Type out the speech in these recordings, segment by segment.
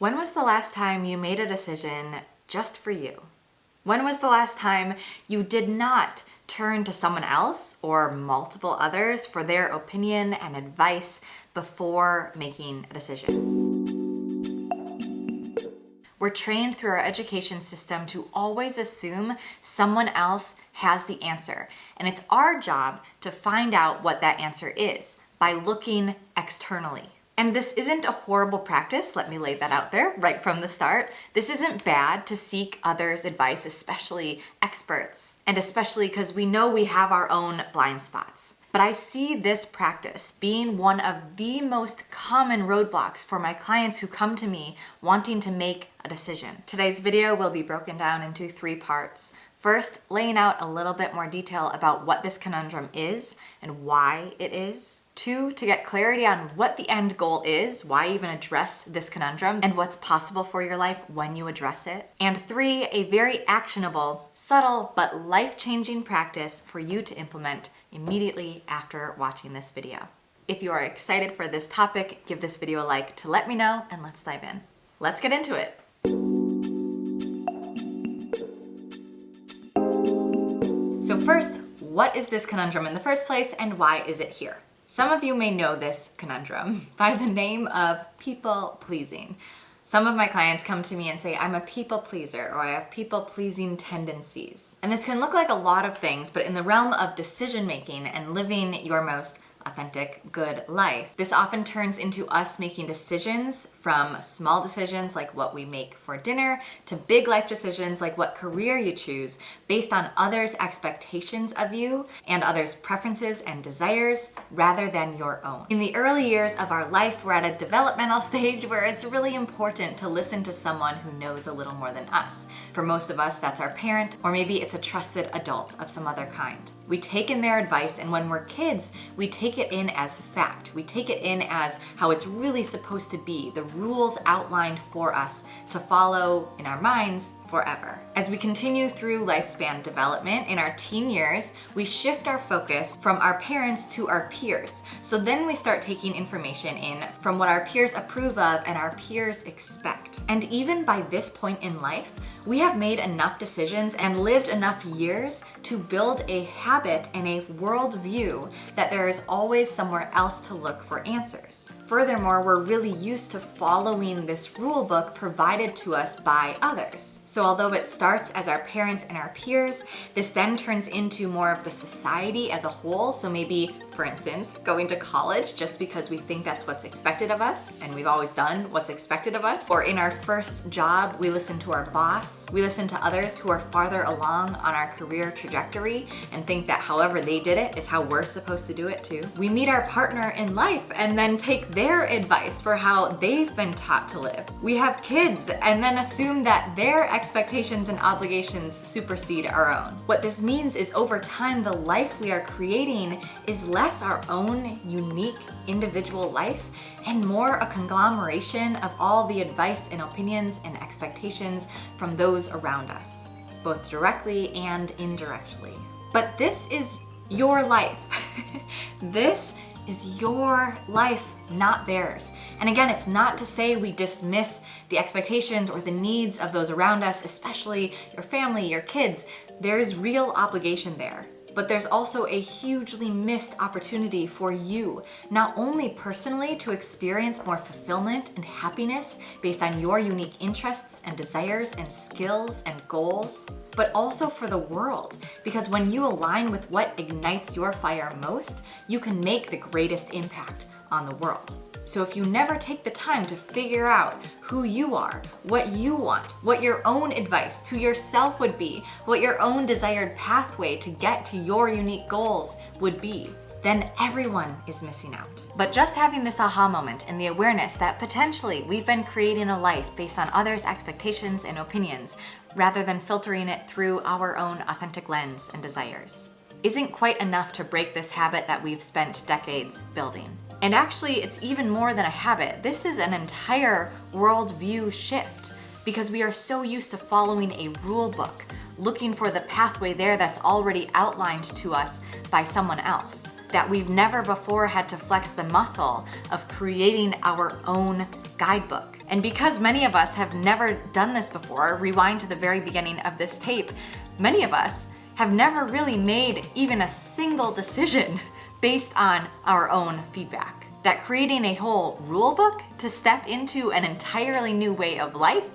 When was the last time you made a decision just for you? When was the last time you did not turn to someone else or multiple others for their opinion and advice before making a decision? We're trained through our education system to always assume someone else has the answer, and it's our job to find out what that answer is by looking externally. And this isn't a horrible practice, let me lay that out there right from the start. This isn't bad to seek others' advice, especially experts, and especially because we know we have our own blind spots. But I see this practice being one of the most common roadblocks for my clients who come to me wanting to make a decision. Today's video will be broken down into 3 parts. First, laying out a little bit more detail about what this conundrum is and why it is. 2, to get clarity on what the end goal is, why even address this conundrum, and what's possible for your life when you address it. And 3, a very actionable, subtle, but life-changing practice for you to implement immediately after watching this video. If you are excited for this topic, give this video a like to let me know, and let's dive in. Let's get into it. So first, what is this conundrum in the first place, and why is it here? Some of you may know this conundrum by the name of people pleasing. Some of my clients come to me and say, I'm a people pleaser, or I have people pleasing tendencies. And this can look like a lot of things, but in the realm of decision making and living your most authentic, good life, this often turns into us making decisions, from small decisions like what we make for dinner to big life decisions like what career you choose based on others' expectations of you and others' preferences and desires rather than your own. In the early years of our life, we're at a developmental stage where it's really important to listen to someone who knows a little more than us. For most of us, that's our parent, or maybe it's a trusted adult of some other kind. We take in their advice, and when we're kids, we take it in as fact. We take it in as how it's really supposed to be, the rules outlined for us to follow in our minds forever. As we continue through lifespan development in our teen years, we shift our focus from our parents to our peers. So then we start taking information in from what our peers approve of and our peers expect. And even by this point in life, we have made enough decisions and lived enough years to build a habit and a worldview that there is always somewhere else to look for answers. Furthermore, we're really used to following this rule book provided to us by others. So although it starts as our parents and our peers, this then turns into more of the society as a whole. So maybe, for instance, going to college just because we think that's what's expected of us, and we've always done what's expected of us. Or in our first job, we listen to our boss. We listen to others who are farther along on our career trajectory and think that however they did it is how we're supposed to do it too. We meet our partner in life and then take their advice for how they've been taught to live. We have kids and then assume that their expectations and obligations supersede our own. What this means is over time, the life we are creating is less our own unique individual life and more a conglomeration of all the advice and opinions and expectations from those around us, both directly and indirectly. But this is your life. This is your life, not theirs. And again, it's not to say we dismiss the expectations or the needs of those around us, especially your family, your kids. There's real obligation there. But there's also a hugely missed opportunity for you, not only personally to experience more fulfillment and happiness based on your unique interests and desires and skills and goals, but also for the world. Because when you align with what ignites your fire most, you can make the greatest impact on the world. So if you never take the time to figure out who you are, what you want, what your own advice to yourself would be, what your own desired pathway to get to your unique goals would be, then everyone is missing out. But just having this aha moment and the awareness that potentially we've been creating a life based on others' expectations and opinions rather than filtering it through our own authentic lens and desires isn't quite enough to break this habit that we've spent decades building. And actually, it's even more than a habit. This is an entire worldview shift because we are so used to following a rule book, looking for the pathway there that's already outlined to us by someone else. that we've never before had to flex the muscle of creating our own guidebook. And because many of us have never done this before, rewind to the very beginning of this tape, many of us have never really made even a single decision based on our own feedback. That creating a whole rule book to step into an entirely new way of life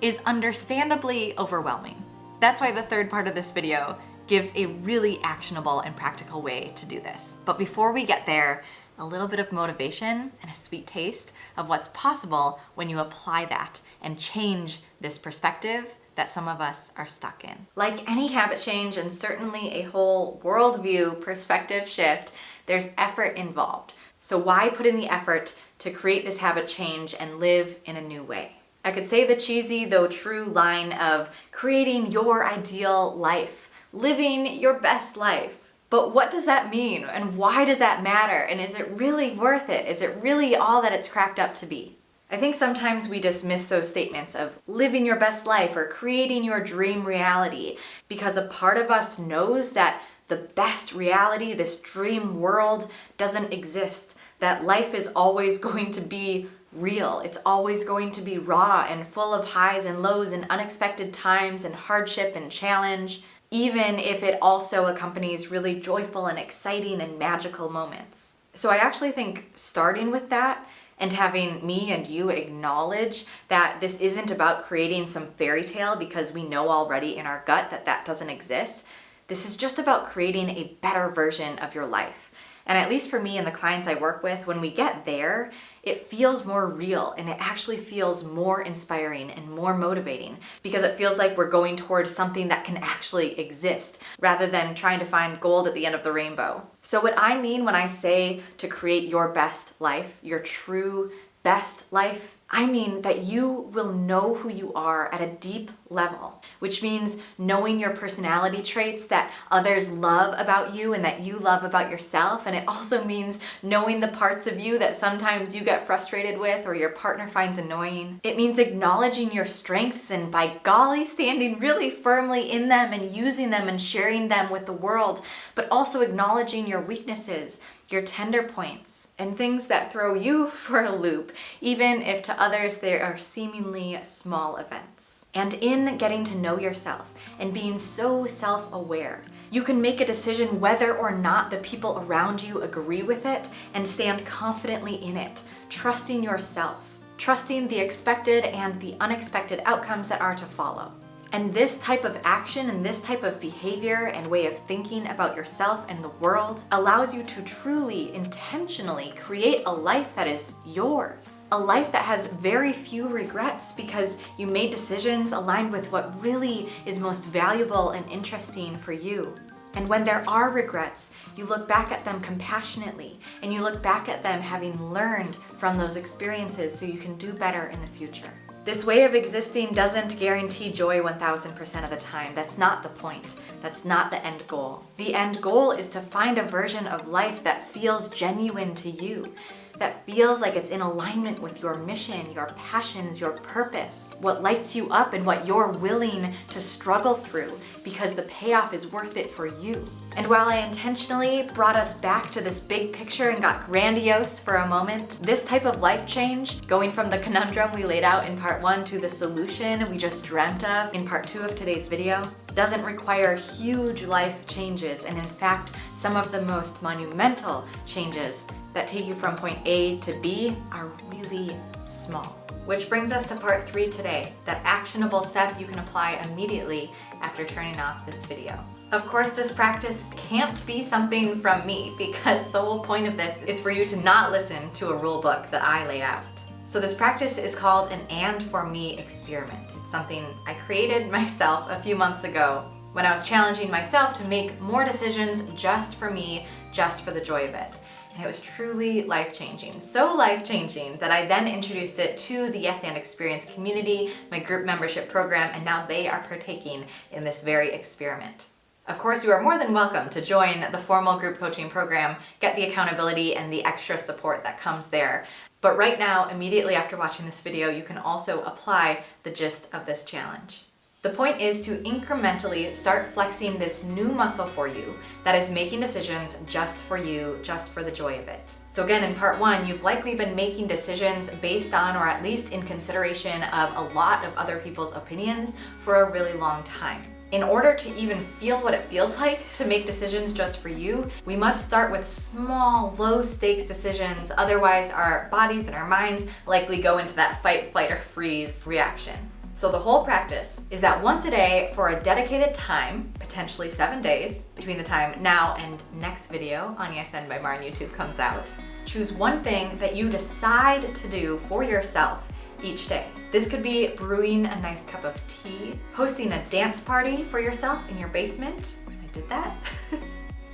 is understandably overwhelming. That's why the third part of this video gives a really actionable and practical way to do this. But before we get there, a little bit of motivation and a sweet taste of what's possible when you apply that and change this perspective that some of us are stuck in. Like any habit change, and certainly a whole worldview perspective shift, there's effort involved. So why put in the effort to create this habit change and live in a new way? I could say the cheesy though true line of creating your ideal life, living your best life. But what does that mean, and why does that matter, and is it really worth it? Is it really all that it's cracked up to be? I think sometimes we dismiss those statements of living your best life or creating your dream reality because a part of us knows that the best reality, this dream world, doesn't exist. That life is always going to be real. It's always going to be raw and full of highs and lows and unexpected times and hardship and challenge, even if it also accompanies really joyful and exciting and magical moments. So I actually think starting with that and having me and you acknowledge that this isn't about creating some fairy tale because we know already in our gut that that doesn't exist. This is just about creating a better version of your life. And at least for me and the clients I work with, when we get there, it feels more real and it actually feels more inspiring and more motivating because it feels like we're going towards something that can actually exist rather than trying to find gold at the end of the rainbow. So what I mean when I say to create your best life, your true best life, I mean that you will know who you are at a deep level, which means knowing your personality traits that others love about you and that you love about yourself. And it also means knowing the parts of you that sometimes you get frustrated with or your partner finds annoying. It means acknowledging your strengths and, by golly, standing really firmly in them and using them and sharing them with the world, but also acknowledging your weaknesses, your tender points, and things that throw you for a loop, even if to others they are seemingly small events. And in getting to know yourself and being so self-aware, you can make a decision whether or not the people around you agree with it and stand confidently in it, trusting yourself, trusting the expected and the unexpected outcomes that are to follow. And this type of action and this type of behavior and way of thinking about yourself and the world allows you to truly, intentionally create a life that is yours. A life that has very few regrets because you made decisions aligned with what really is most valuable and interesting for you. And when there are regrets, you look back at them compassionately and you look back at them having learned from those experiences so you can do better in the future. This way of existing doesn't guarantee joy 1000% of the time. That's not the point. That's not the end goal. The end goal is to find a version of life that feels genuine to you, that feels like it's in alignment with your mission, your passions, your purpose, what lights you up and what you're willing to struggle through because the payoff is worth it for you. And while I intentionally brought us back to this big picture and got grandiose for a moment, this type of life change, going from the conundrum we laid out in part 1 to the solution we just dreamt of in part 2 of today's video, doesn't require huge life changes, and in fact, some of the most monumental changes that take you from point A to B are really small. Which brings us to part 3 today, that actionable step you can apply immediately after turning off this video. Of course, this practice can't be something from me because the whole point of this is for you to not listen to a rule book that I laid out. So this practice is called an "and for me" experiment. It's something I created myself a few months ago when I was challenging myself to make more decisions just for me, just for the joy of it. And it was truly life-changing. So life-changing that I then introduced it to the Yes and Experience community, my group membership program, and now they are partaking in this very experiment. Of course, you are more than welcome to join the formal group coaching program, get the accountability and the extra support that comes there. But right now, immediately after watching this video, you can also apply the gist of this challenge. The point is to incrementally start flexing this new muscle for you that is making decisions just for you, just for the joy of it. So again, in part one, you've likely been making decisions based on, or at least in consideration of, a lot of other people's opinions for a really long time. In order to even feel what it feels like to make decisions just for you, we must start with small, low-stakes decisions. Otherwise, our bodies and our minds likely go into that fight, flight, or freeze reaction. So the whole practice is that once a day for a dedicated time, potentially 7 days, between the time now and next video on Yes and by Mar on YouTube comes out, choose one thing that you decide to do for yourself each day. This could be brewing a nice cup of tea, hosting a dance party for yourself in your basement. I did that.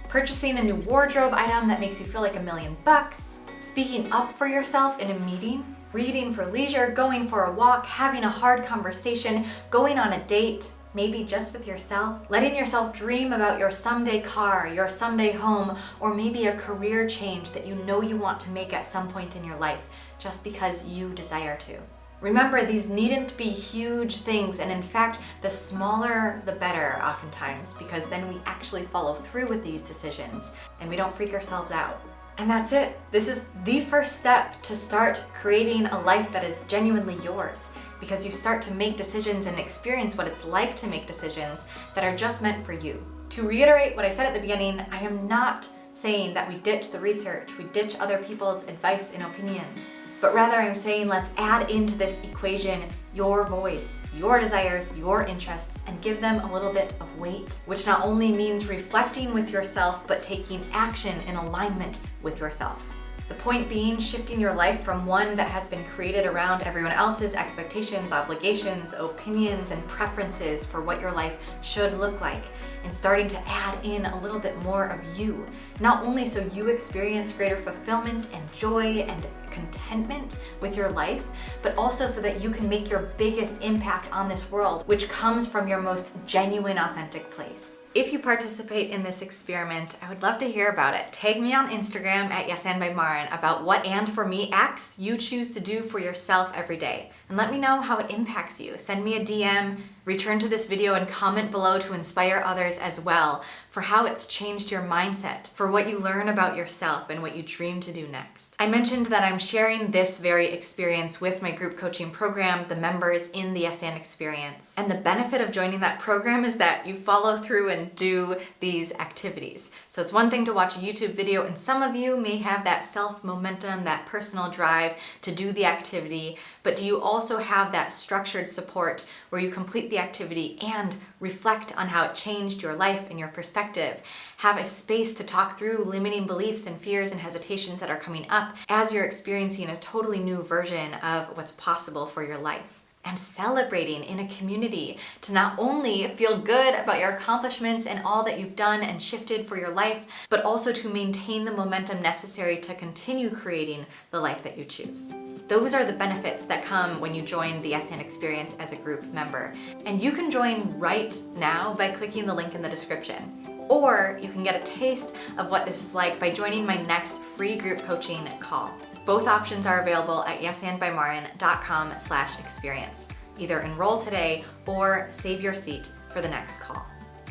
Purchasing a new wardrobe item that makes you feel like $1,000,000, speaking up for yourself in a meeting, reading for leisure, going for a walk, having a hard conversation, going on a date, maybe just with yourself, letting yourself dream about your someday car, your someday home, or maybe a career change that you know you want to make at some point in your life, just because you desire to. Remember, these needn't be huge things, and in fact, the smaller the better oftentimes, because then we actually follow through with these decisions and we don't freak ourselves out. And that's it. This is the first step to start creating a life that is genuinely yours, because you start to make decisions and experience what it's like to make decisions that are just meant for you. To reiterate what I said at the beginning, I am not saying that we ditch the research, we ditch other people's advice and opinions, but rather I'm saying let's add into this equation your voice, your desires, your interests, and give them a little bit of weight, which not only means reflecting with yourself, but taking action in alignment with yourself. The point being shifting your life from one that has been created around everyone else's expectations, obligations, opinions, and preferences for what your life should look like, and starting to add in a little bit more of you, not only so you experience greater fulfillment and joy and contentment with your life, but also so that you can make your biggest impact on this world, which comes from your most genuine, authentic place. If you participate in this experiment, I would love to hear about it. Tag me on Instagram at YesAndByMarin about what and for me acts you choose to do for yourself every day. And let me know how it impacts you. Send me a DM, return to this video and comment below to inspire others as well for how it's changed your mindset, for what you learn about yourself and what you dream to do next. I mentioned that I'm sharing this very experience with my group coaching program, the members in the Yes and experience. And the benefit of joining that program is that you follow through and do these activities. So it's one thing to watch a YouTube video, and some of you may have that self-momentum, that personal drive to do the activity, but do you also have that structured support where you complete the activity and reflect on how it changed your life and your perspective, have a space to talk through limiting beliefs and fears and hesitations that are coming up as you're experiencing a totally new version of what's possible for your life, and celebrating in a community to not only feel good about your accomplishments and all that you've done and shifted for your life, but also to maintain the momentum necessary to continue creating the life that you choose. Those are the benefits that come when you join the Yes and experience as a group member. And you can join right now by clicking the link in the description. Or you can get a taste of what this is like by joining my next free group coaching call. Both options are available at yesandbymarin.com/experience. Either enroll today or save your seat for the next call.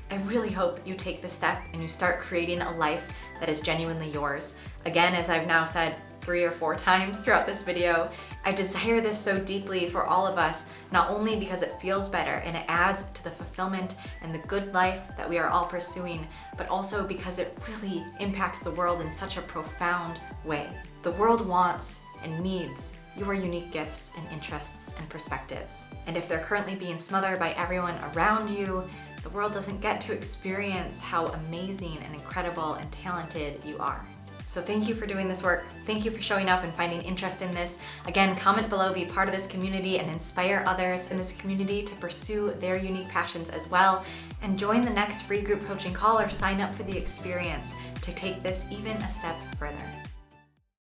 I really hope you take this step and you start creating a life that is genuinely yours. Again, as I've now said 3 or 4 times throughout this video, I desire this so deeply for all of us, not only because it feels better and it adds to the fulfillment and the good life that we are all pursuing, but also because it really impacts the world in such a profound way. The world wants and needs your unique gifts and interests and perspectives. And if they're currently being smothered by everyone around you, the world doesn't get to experience how amazing and incredible and talented you are. So thank you for doing this work. Thank you for showing up and finding interest in this. Again, comment below, be part of this community, and inspire others in this community to pursue their unique passions as well. And join the next free group coaching call or sign up for the experience to take this even a step further.